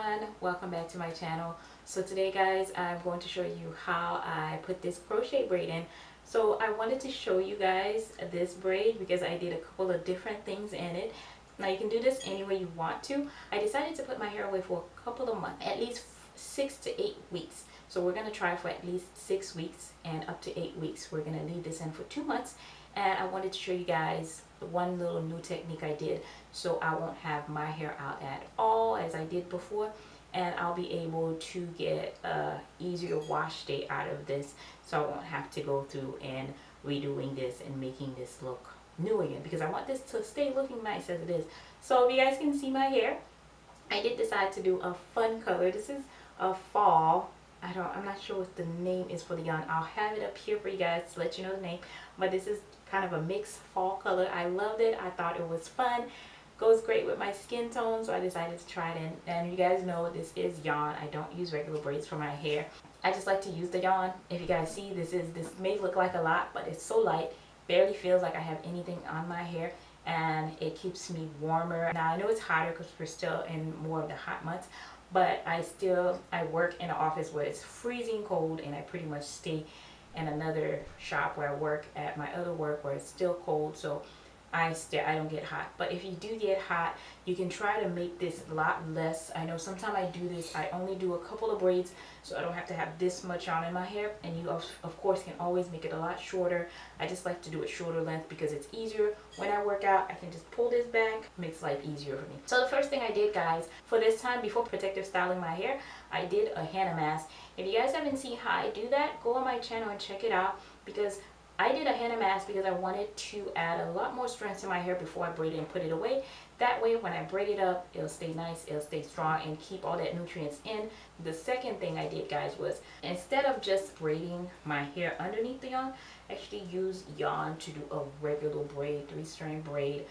everyone, welcome back to my channel. So today guys, I'm going to show you how I put this crochet braid in. So I wanted to show you guys this braid because I did a couple of different things in it. Now you can do this any way you want to. I decided to put my hair away for a couple of months, at least 6 to 8 weeks. So we're going to try for at least 6 weeks and up to 8 weeks. We're going to leave this in for 2 months, and I wanted to show you guys one little new technique I did so I won't have my hair out at all as I did before, and I'll be able to get a easier wash day out of this, so I won't have to go through and redoing this and making this look new again, because I want this to stay looking nice as it is. So if you guys can see my hair, I did decide to do a fun color. This is a fall. I'm not sure what the name is for the yarn. I'll have it up here for you guys to let you know the name, but this is kind of a mixed fall color. I loved it. I thought it was fun. Goes great with my skin tone, so I decided to try it in. And you guys know this is yarn. I don't use regular braids for my hair. I just like to use the yarn. If you guys see, this may look like a lot, but it's so light, barely feels like I have anything on my hair, and it keeps me warmer. Now I know it's hotter because we're still in more of the hot months, but I work in an office where it's freezing cold, and I pretty much stay in another shop where I work at my other work where it's still cold, so I don't get hot. But if you do get hot, you can try to make this a lot less. I know sometimes I do this, I only do a couple of braids so I don't have to have this much on in my hair, and you of course can always make it a lot shorter. I just like to do it shorter length because it's easier. When I work out, I can just pull this back, makes life easier for me. So the first thing I did, guys, for this time before protective styling my hair, I did a henna mask. If you guys haven't seen how I do that, go on my channel and check it out, because I did a henna mask because I wanted to add a lot more strength to my hair before I braid it and put it away. That way when I braid it up, it'll stay nice, it'll stay strong, and keep all that nutrients in. The second thing I did, guys, was instead of just braiding my hair underneath the yarn, I actually use yarn to do a regular braid, 3-strand braid.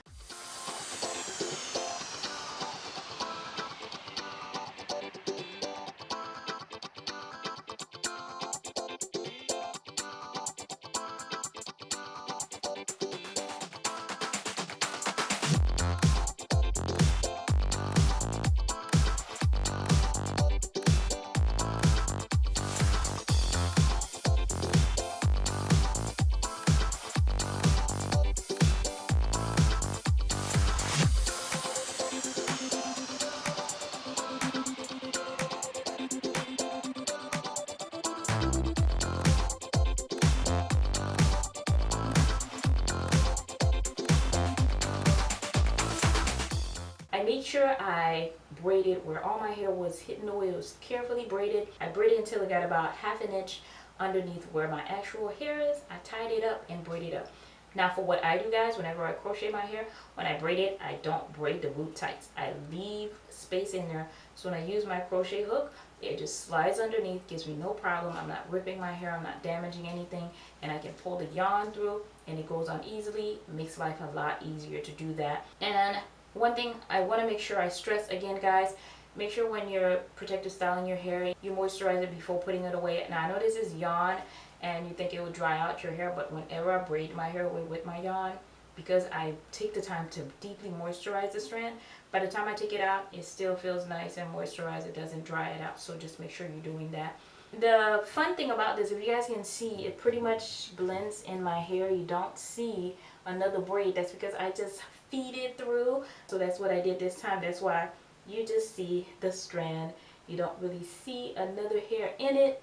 I made sure I braided where all my hair was hitting the way. It was carefully braided. I braided until it got about ½ an inch underneath where my actual hair is. I tied it up and braided up. Now for what I do, guys, whenever I crochet my hair, when I braid it, I don't braid the root tights. I leave space in there, so when I use my crochet hook, it just slides underneath, gives me no problem. I'm not ripping my hair, I'm not damaging anything, and I can pull the yarn through and it goes on easily. It makes life a lot easier to do that. And one thing I want to make sure I stress again, guys, make sure when you're protective styling your hair, you moisturize it before putting it away. Now I know this is yarn and you think it will dry out your hair, but whenever I braid my hair away with my yarn, because I take the time to deeply moisturize the strand, by the time I take it out, it still feels nice and moisturized. It doesn't dry it out, so just make sure you're doing that. The fun thing about this, if you guys can see, it pretty much blends in my hair. You don't see another braid. That's because I just feed it through. So that's what I did this time. That's why you just see the strand. You don't really see another hair in it,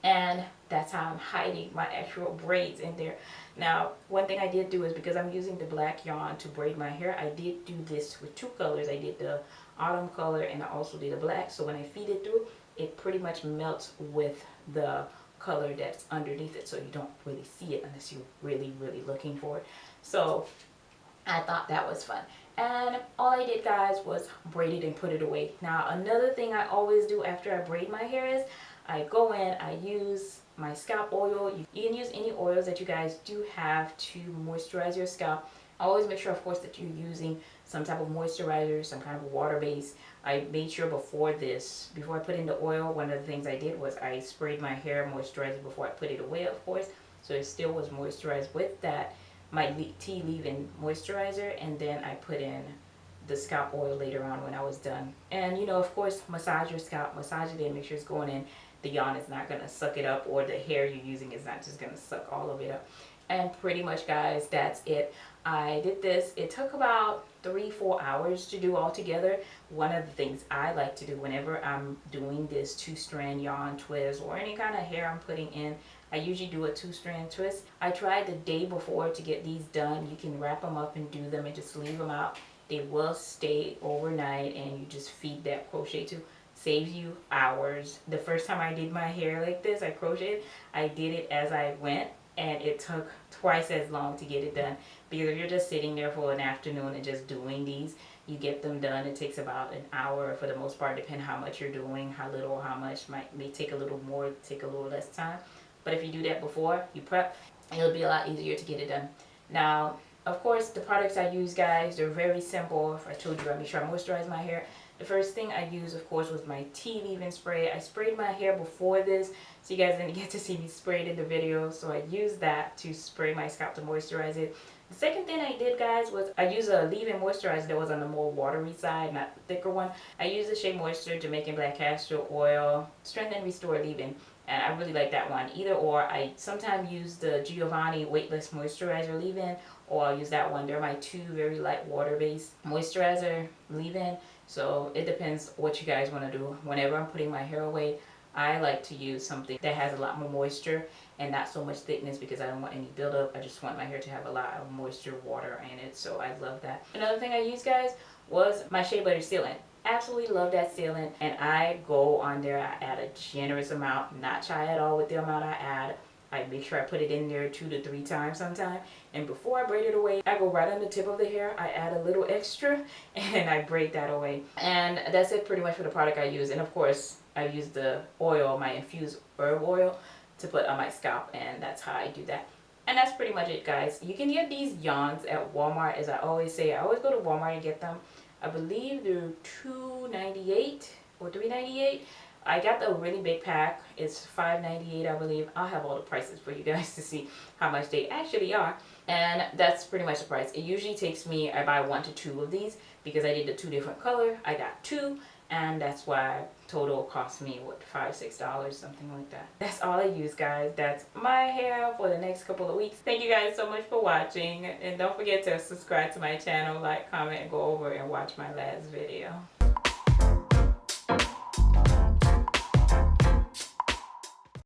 and that's how I'm hiding my actual braids in there. Now one thing I did do is, because I'm using the black yarn to braid my hair, I did do this with 2 colors. I did the autumn color and I also did the black, so when I feed it through, it pretty much melts with the color that's underneath it, so you don't really see it unless you're really looking for it. So I thought that was fun, and all I did, guys, was braid it and put it away. Now another thing I always do after I braid my hair is I go in, I use my scalp oil. You can use any oils that you guys do have to moisturize your scalp. Always make sure, of course, that you're using some type of moisturizer, some kind of water base. I made sure before I put in the oil, one of the things I did was I sprayed my hair moisturizer before I put it away, of course, so it still was moisturized with that, my tea leave-in moisturizer, and then I put in the scalp oil later on when I was done. And you know, of course, massage your scalp, massage it in, make sure it's going in. The yarn is not gonna suck it up, or the hair you're using is not just gonna suck all of it up. And pretty much, guys, that's it. I did this. It took about 3-4 hours to do all together. One of the things I like to do whenever I'm doing this 2-strand yarn twist or any kind of hair I'm putting in, I usually do a 2-strand twist. I tried the day before to get these done. You can wrap them up and do them and just leave them out. They will stay overnight, and you just feed that crochet to. Saves you hours. The first time I did my hair like this, I crocheted. I did it as I went, and it took twice as long to get it done, because if you're just sitting there for an afternoon and just doing these, you get them done. It takes about an hour for the most part, depending how much you're doing, how little or how much. May take a little more, take a little less time. But if you do that before you prep, it'll be a lot easier to get it done. Now, of course, the products I use, guys, they're very simple. If I told you I make sure I moisturize my hair, the first thing I used, of course, was my tea leave-in spray. I sprayed my hair before this, so you guys didn't get to see me spray it in the video. So I used that to spray my scalp to moisturize it. The second thing I did, guys, was I used a leave-in moisturizer that was on the more watery side, not the thicker one. I used the Shea Moisture Jamaican Black Castor Oil Strengthen and Restore Leave-In. And I really like that one. Either or, I sometimes use the Giovanni Weightless Moisturizer Leave-In, or I'll use that one. They're my two very light water-based moisturizer leave-in. So it depends what you guys want to do. Whenever I'm putting my hair away, I like to use something that has a lot more moisture and not so much thickness, because I don't want any buildup. I just want my hair to have a lot of moisture, water in it. So I love that. Another thing I used, guys, was my Shea Butter Sealant. Absolutely love that sealant, and I go on there. I add a generous amount, not shy at all with the amount I add. I make sure I put it in there 2 to 3 times sometimes. And before I braid it away, I go right on the tip of the hair. I add a little extra and I braid that away. And that's it pretty much for the product I use. And of course, I use the oil, my infused herb oil, to put on my scalp, and that's how I do that. And that's pretty much it, guys. You can get these yarns at Walmart, as I always say. I always go to Walmart and get them. I believe they're $2.98 or $3.98. I got the really big pack. It's $5.98, I believe. I'll have all the prices for you guys to see how much they actually are. And that's pretty much the price. It usually takes me, I buy 1 to 2 of these, because I did the 2 different color. I got 2, and that's why total cost me, what, $5-6, something like that. That's all I use, guys. That's my hair for the next couple of weeks. Thank you guys so much for watching, and don't forget to subscribe to my channel, like, comment, and go over and watch my last video.